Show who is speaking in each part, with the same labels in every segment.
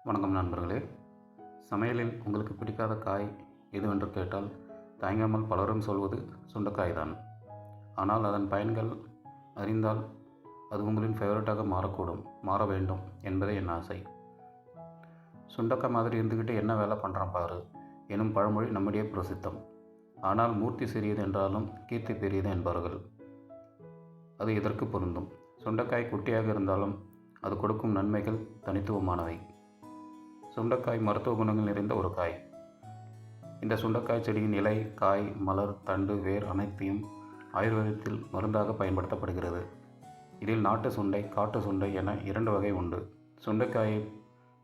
Speaker 1: வணக்கம் நண்பர்களே. சமையலில் உங்களுக்கு பிடிக்காத காய் எதுவென்று கேட்டால் தயங்காமல் பலரும் சொல்வது சுண்டைக்காய் தான். ஆனால் அதன் பயன்கள் அறிந்தால் அது உங்களின் ஃபேவரட்டாக மாற வேண்டும் என்பதே என் ஆசை. சுண்டைக்காய் மாதிரி இருந்துக்கிட்டு என்ன வேலை பண்ணுறான் பாரு எனும் பழமொழி நம்மிடையே பிரசித்தம். ஆனால் மூர்த்தி சிறியது என்றாலும் கீர்த்தி பெரியது என்பார்கள். அது இதற்கு பொருந்தும். சுண்டைக்காய் குட்டியாக இருந்தாலும் அது கொடுக்கும் நன்மைகள் தனித்துவமானவை. சுண்டைக்காய் மருத்துவ குணங்கள் நிறைந்த ஒரு காய். இந்த சுண்டைக்காய் செடியின் இலை, காய், மலர், தண்டு, வேர் அனைத்தையும் ஆயுர்வேதத்தில் மருந்தாக பயன்படுத்தப்படுகிறது. இதில் நாட்டு சுண்டை, காட்டு சுண்டை என 2 வகை உண்டு. சுண்டைக்காயை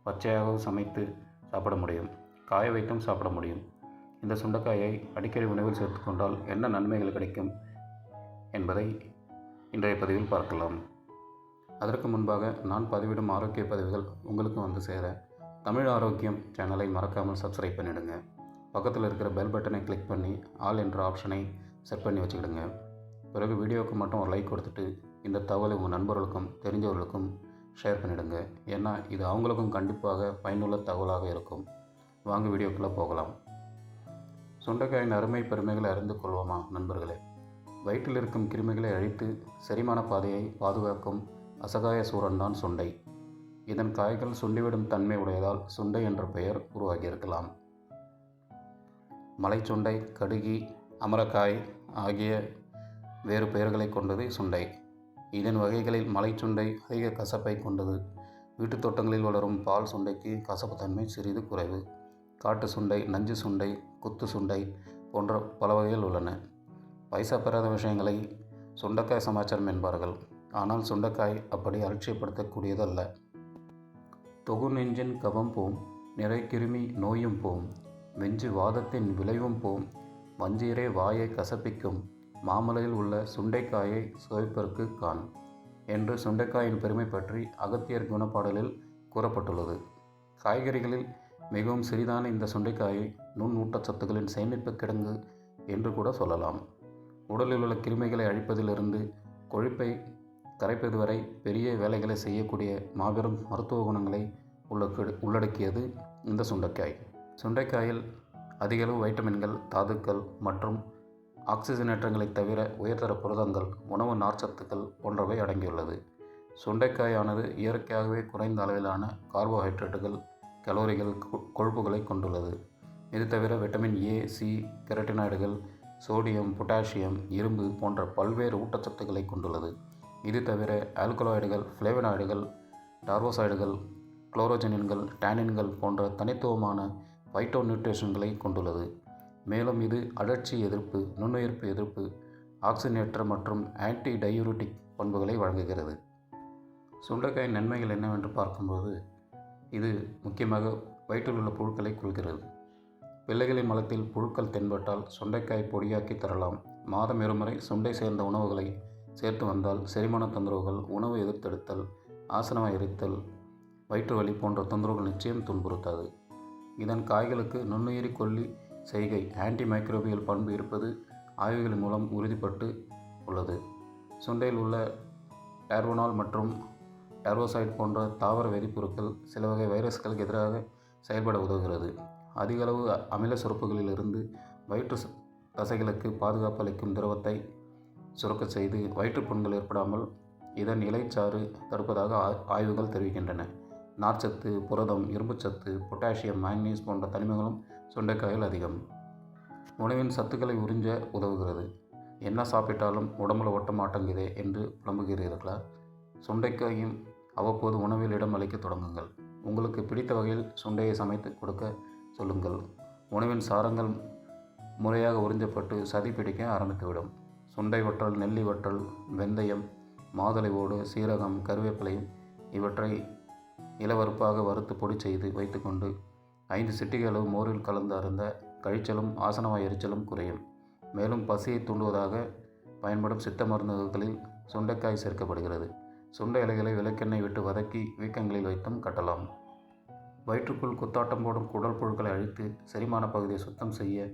Speaker 1: பச்சையாக சமைத்து சாப்பிட முடியும், காய வைத்தும் சாப்பிட முடியும். இந்த சுண்டைக்காயை அடிக்கடி உணவில் சேர்த்துக்கொண்டால் என்ன நன்மைகள் கிடைக்கும் என்பதை இன்றைய பதிவில் பார்க்கலாம். அதற்கு முன்பாக நான் பதிவிடும் ஆரோக்கிய பதிவுகள் உங்களுக்கு வந்து சேர தமிழ் ஆரோக்கியம் சேனலை மறக்காமல் சப்ஸ்கிரைப் பண்ணிவிடுங்க. பக்கத்தில் இருக்கிற பெல் பட்டனை கிளிக் பண்ணி ஆல் என்ற ஆப்ஷனை செட் பண்ணி வச்சுக்கிடுங்க. பிறகு வீடியோவுக்கு மட்டும் ஒரு லைக் கொடுத்துட்டு இந்த தகவலை உங்கள் நண்பர்களுக்கும் தெரிஞ்சவர்களுக்கும் ஷேர் பண்ணிவிடுங்க. ஏன்னா இது அவங்களுக்கும் கண்டிப்பாக பயனுள்ள தகவலாக இருக்கும். வாங்க வீடியோக்குள்ளே போகலாம். சுண்டைக்காயின் அருமை பெருமைகளை அறிந்து கொள்வோமா நண்பர்களே. வயிற்றில் இருக்கும் கிருமிகளை அழித்து செரிமான பாதையை பாதுகாக்கும் அசகாய சூரன் தான் சுண்டை. இதன் காய்கள் சுண்டிவிடும் தன்மை உடையதால் சுண்டை என்ற பெயர் உருவாகியிருக்கலாம். மலைச்சுண்டை, கடுகி, அமரக்காய் ஆகிய வேறு பெயர்களை கொண்டது சுண்டை. இதன் வகைகளில் மலைச்சுண்டை அதிக கசப்பை கொண்டது. வீட்டுத் தோட்டங்களில் வளரும் பால் சுண்டைக்கு கசப்பு தன்மை சிறிது குறைவு. காட்டு சுண்டை, நஞ்சு சுண்டை, குத்து சுண்டை போன்ற பல வகைகள் உள்ளன. பைசா பெறாத விஷயங்களை சுண்டைக்காய் சமாச்சாரம் என்பார்கள். ஆனால் சுண்டைக்காய் அப்படி அலட்சியப்படுத்தக்கூடியது அல்ல. தொகு நெஞ்சின் கவம் போம், நிறை கிருமி நோயும் போம், வெஞ்சு வாதத்தின் விளைவும் போம், வஞ்சீரே வாயை கசப்பிக்கும், மாமலையில் உள்ள சுண்டைக்காயை சுவைப்பதற்கு காண் என்று சுண்டைக்காயின் பெருமை பற்றி அகத்தியர் குணப்பாடலில் கூறப்பட்டுள்ளது. காய்கறிகளில் மிகவும் சிறிதான இந்த சுண்டைக்காயை நுண்ணூட்டச்சத்துக்களின் சேமிப்பு கிடங்கு என்று கூட சொல்லலாம். உடலில் உள்ள கிருமிகளை அழிப்பதிலிருந்து கொழுப்பை கரைப்பது வரை பெரிய வேலைகளை செய்யக்கூடிய மாபெரும் மருத்துவ குணங்களை உள்ளடக்கியது இந்த சுண்டைக்காய். சுண்டைக்காயில் அதிகளவு வைட்டமின்கள், தாதுக்கள் மற்றும் ஆக்சிஜனேற்றங்களை தவிர உயர்தர புரதங்கள், உணவு நார்ச்சத்துக்கள் போன்றவை அடங்கியுள்ளது. சுண்டைக்காயானது இயற்கையாகவே குறைந்த அளவிலான கார்போஹைட்ரேட்டுகள், கலோரிகள், கொழுப்புகளை கொண்டுள்ளது. இது தவிர விட்டமின் ஏ, சி, கெரட்டினாய்டுகள், சோடியம், பொட்டாசியம், இரும்பு போன்ற பல்வேறு ஊட்டச்சத்துக்களை கொண்டுள்ளது. இது தவிர ஆல்கலாய்டுகள், ஃப்ளேவனாய்டுகள், டார்வோசைடுகள், குளோரோஜெனின்கள், டானின்கள் போன்ற தனித்துவமான பைட்டோ நியூட்ரிஷன்களை கொண்டுள்ளது. மேலும் இது அழற்சி எதிர்ப்பு, நுண்ணுயிர்ப்பு எதிர்ப்பு, ஆக்சிஜனேற்ற மற்றும் ஆன்டி டயூரிட்டிக் பண்புகளை வழங்குகிறது. சுண்டைக்காய் நன்மைகள் என்னவென்று பார்க்கும்போது இது முக்கியமாக வயிற்றில் உள்ள புழுக்களை கொல்கிறது. பிள்ளைகளின் மலத்தில் புழுக்கள் தென்பட்டால் சுண்டைக்காய் பொடியாக்கி தரலாம். மாதம் 2 முறை சுண்டை சேர்ந்த உணவுகளை சேர்த்து வந்தால் செரிமான தொந்தரவுகள், உணவு எதிர்த்தெடுத்தல், ஆசனவாய் எரித்தல், வயிற்று வலி போன்ற தொந்தரவுகள் நிச்சயம் துன்புறுத்தாது. இதன் காய்களுக்கு நுண்ணுயிரி கொல்லி செய்கை ஆன்டி மைக்ரோபியல் பண்பு இருப்பது ஆய்வுகளின் மூலம் உறுதிப்பட்டு உள்ளது. சுண்டையில் உள்ள டார்வோனால் மற்றும் டார்வோசைட் போன்ற தாவர வேதிப்பொருட்கள் சில வகை வைரஸ்களுக்கு எதிராக செயல்பட உதவுகிறது. அதிகளவு அமில சுரப்புகளிலிருந்து வயிற்று தசைகளுக்கு பாதுகாப்பு அளிக்கும் திரவத்தை சுரக்க செய்து வயிற்றுப்புண்கள் ஏற்படாமல் இதன் இலைச்சாறு தடுப்பதாக ஆய்வுகள் தெரிவிக்கின்றன. நார்ச்சத்து, புரதம், இரும்புச்சத்து, பொட்டாசியம், மாங்கனீஸ் போன்ற தனிமங்களும் சுண்டைக்காயில் அதிகம். உணவின் சத்துக்களை உறிஞ்ச உதவுகிறது. என்ன சாப்பிட்டாலும் உடம்புல ஒட்ட மாட்டேங்குதே என்று புலம்புகிறீர்களா? சுண்டைக்காயும் அவ்வப்போது உணவில் இடம் அளிக்க தொடங்குங்கள். உங்களுக்கு பிடித்த வகையில் சுண்டையை சமைத்து கொடுக்க சொல்லுங்கள். உணவின் சாரங்கள் முறையாக உறிஞ்சப்பட்டு சதி பிடிக்க ஆரம்பித்துவிடும். சுண்டை வற்றல், நெல்லி வற்றல், வெந்தயம், மாதுளை ஓடு, சீரகம், கருவேப்பிலை இவற்றை இளவறுப்பாக வறுத்து பொடி செய்து வைத்துக்கொண்டு 5 சிட்டிகை அளவு மோரில் கலந்து அருந்த கழிச்சலும் ஆசனவாய் எரிச்சலும் குறையும். மேலும் பசியை தூண்டுவதாக பயன்படும் சித்த மருந்துகளில் சுண்டைக்காய் சேர்க்கப்படுகிறது. சுண்டை இலைகளை விளக்கெண்ணெய் விட்டு வதக்கி வீக்கங்களில் வைத்தும் கட்டலாம். வயிற்றுக்குள் குத்தாட்டம் போடும் குடல் புழுக்களை அழித்து செரிமான பகுதியை சுத்தம் செய்ய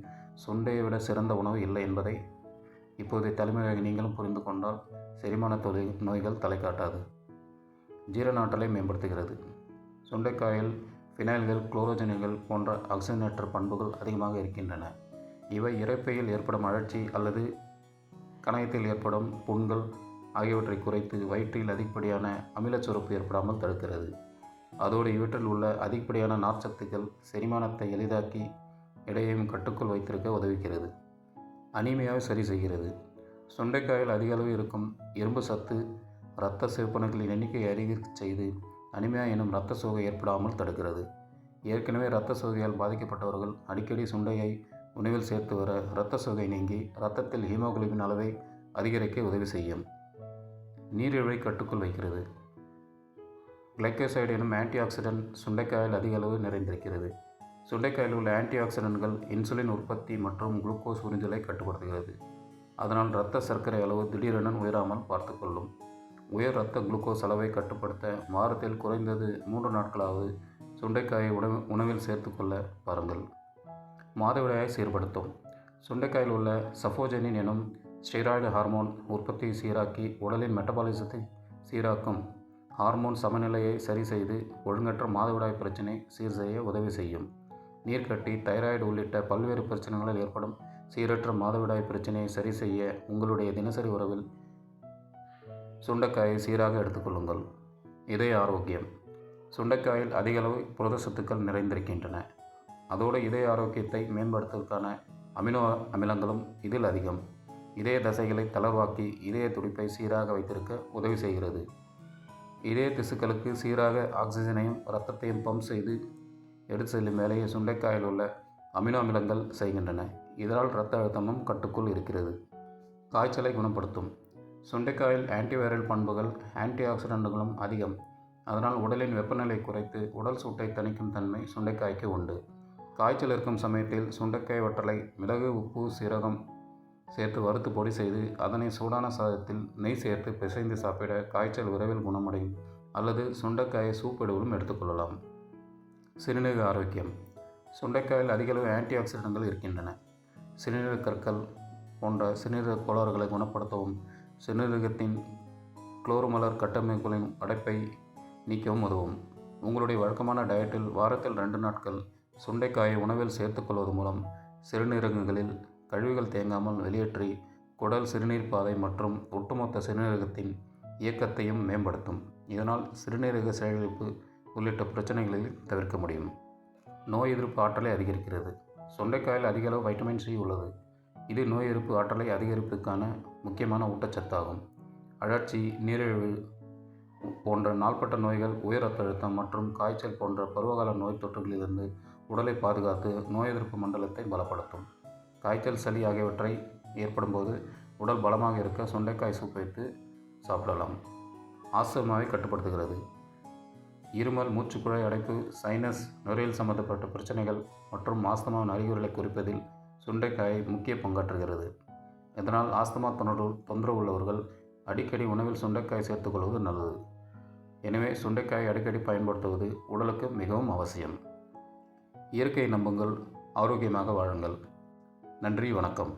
Speaker 1: சுண்டையை விட சிறந்த உணவு இல்லை என்பதை இப்போதைய தலைமுறையாக நீங்களும் புரிந்து கொண்டால் செரிமான நோய்கள் தலை காட்டாது. ஜீரண ஆற்றலை மேம்படுத்துகிறது. சுண்டைக்காயில் ஃபினைல்கள், குளோரோஜனிகள் போன்ற ஆக்சிஜனேற்ற பண்புகள் அதிகமாக இருக்கின்றன. இவை இரைப்பையில் ஏற்படும் அழற்சி அல்லது கணையத்தில் ஏற்படும் புண்கள் ஆகியவற்றை குறைத்து வயிற்றில் அதிகப்படியான அமிலச் சுரப்பு ஏற்படாமல் தடுக்கிறது. அதோடு இவற்றில் உள்ள அதிகப்படியான நார்ச்சத்துக்கள் செரிமானத்தை எளிதாக்கி எடையையும் கட்டுக்குள் வைத்திருக்க உதவுகிறது. அனீமியாவை சரி செய்கிறது. சுண்டைக்காயில் அதிக அளவு இருக்கும் இரும்பு சத்து இரத்த சிவப்பணுக்களின் எண்ணிக்கையை அதிகரிக்க செய்து அனிமியா எனும் இரத்த சோகை ஏற்படாமல் தடுக்கிறது. ஏற்கனவே இரத்த சோகையால் பாதிக்கப்பட்டவர்கள் அடிக்கடி சுண்டையை உணவில் சேர்த்து வர இரத்த சோகை நீங்கி இரத்தத்தில் ஹீமோகுளோபின் அளவை அதிகரிக்க உதவி செய்யும். நீரிழிவை கட்டுக்குள் வைக்கிறது. கிளைக்கோசைடு எனும் ஆன்டி ஆக்சிடென்ட் சுண்டைக்காயில் அதிக அளவு நிறைந்திருக்கிறது. சுண்டைக்காயில் உள்ள ஆன்டி ஆக்சிடென்ட்கள் இன்சுலின் உற்பத்தி மற்றும் குளுக்கோஸ் உறிஞ்சலை கட்டுப்படுத்துகிறது. அதனால் இரத்த சர்க்கரை அளவு திடீரென உயராமல் பார்த்துக்கொள்ளும். உயர் இரத்த குளுக்கோஸ் அளவை கட்டுப்படுத்த வாரத்தில் குறைந்தது 3 நாட்களாவது சுண்டைக்காயை உணவில் சேர்த்துக்கொள்ள பாருங்கள். மாதவிடாயை சீர்படுத்தும். சுண்டைக்காயில் உள்ள சஃபோஜெனின் எனும் ஸ்டெராய்டு ஹார்மோன் உற்பத்தியை சீராக்கி உடலின் மெட்டபாலிசத்தை சீராக்கும். ஹார்மோன் சமநிலையை சரி செய்து ஒழுங்கற்ற மாதவிடாய் பிரச்சினை சீர் செய்ய உதவி செய்யும். நீர்க்கட்டி, தைராய்டு உள்ளிட்ட பல்வேறு பிரச்சனைகளில் ஏற்படும் சீரற்ற மாதவிடாய் பிரச்சினையை சரி செய்ய உங்களுடைய தினசரி உறவில் சுண்டைக்காயை சீராக எடுத்துக்கொள்ளுங்கள். இதய ஆரோக்கியம். சுண்டைக்காயில் அதிக அளவு புரதச்சத்துக்கள் நிறைந்திருக்கின்றன. அதோடு இதய ஆரோக்கியத்தை மேம்படுத்துவதற்கான அமினோ அமிலங்களும் இதில் அதிகம். இதய தசைகளை தளர்வாக்கி இதய துடிப்பை சீராக வைத்திருக்க உதவி செய்கிறது. இதய திசுக்களுக்கு சீராக ஆக்சிஜனையும் இரத்தத்தையும் பம்ப் செய்து எடுத்து செல்லும் வேலையை சுண்டைக்காயில் உள்ள அமினோ அமிலங்கள் செய்கின்றன. இதனால் இரத்த அழுத்தமும் கட்டுக்குள் இருக்கிறது. காய்ச்சலை குணப்படுத்தும். சுண்டைக்காயில் ஆன்டிவைரல் பண்புகள் ஆன்டி ஆக்சிடென்ட்களும் அதிகம். அதனால் உடலின் வெப்பநிலை குறைத்து உடல் சூட்டை தணிக்கும் தன்மை சுண்டைக்காய்க்கு உண்டு. காய்ச்சல் இருக்கும் சமயத்தில் சுண்டைக்காய் வற்றலை மிளகு, உப்பு, சீரகம் சேர்த்து வறுத்து பொடி செய்து அதனை சூடான சாதத்தில் நெய் சேர்த்து பிசைந்து சாப்பிட காய்ச்சல் விரைவில் குணமடையும். அல்லது சுண்டைக்காயை சூப் வடிவிலும் எடுத்துக்கொள்ளலாம். சிறுநீரக ஆரோக்கியம். சுண்டைக்காயில் அதிகளவு ஆன்டி ஆக்சிடென்ட்கள் இருக்கின்றன. சிறுநீரக கற்கள் போன்ற சிறுநீரக கோளாறுகளை குணப்படுத்தவும் சிறுநீரகத்தின் குளோரோமலர் கட்டமைப்புகளின் அடைப்பை நீக்கவும் உதவும். உங்களுடைய வழக்கமான டயட்டில் வாரத்தில் 2 நாட்கள் சுண்டைக்காயை உணவில் சேர்த்துக்கொள்வது மூலம் சிறுநீரகங்களில் கழிவுகள் தேங்காமல் வெளியேற்றி குடல், சிறுநீர் பாதை மற்றும் ஒட்டுமொத்த சிறுநீரகத்தின் இயக்கத்தையும் மேம்படுத்தும். இதனால் சிறுநீரக செயலிழப்பு உள்ளிட்ட பிரச்சனைகளில் தவிர்க்க முடியும். நோய் எதிர்ப்பு ஆற்றலை அதிகரிக்கிறது. சுண்டைக்காயில் அதிக அளவு வைட்டமின் சி உள்ளது. இது நோய் எதிர்ப்பு ஆற்றலை அதிகரிப்பதற்கான முக்கியமான ஊட்டச்சத்தாகும். அழற்சி, நீரிழிவு போன்ற நாள்பட்ட நோய்கள், உயர் இரத்த அழுத்தம் மற்றும் காய்ச்சல் போன்ற பருவகால நோய் தொற்றுகளிலிருந்து உடலை பாதுகாத்து நோய் எதிர்ப்பு மண்டலத்தை பலப்படுத்தும். காய்ச்சல், சளி ஆகியவற்றை ஏற்படும்போது உடல் பலமாக இருக்க சுண்டைக்காய் சூப் வைத்து சாப்பிடலாம். ஆஸ்துமாவை கட்டுப்படுத்துகிறது. இருமல், மூச்சுக்குழாய் அடைப்பு, சைனஸ், நுரையீரல் சம்பந்தப்பட்ட பிரச்சனைகள் மற்றும் ஆஸ்துமாவின் அறிகுறிகளை குறிப்பதில் சுண்டைக்காய் முக்கிய பங்காற்றுகிறது. இதனால் ஆஸ்துமா தொந்தரவு உள்ளவர்கள் அடிக்கடி உணவில் சுண்டைக்காய் சேர்த்துக்கொள்வது நல்லது. எனவே சுண்டைக்காயை அடிக்கடி பயன்படுத்துவது உடலுக்கு மிகவும் அவசியம். இயற்கையை நம்புங்கள், ஆரோக்கியமாக வாழுங்கள். நன்றி, வணக்கம்.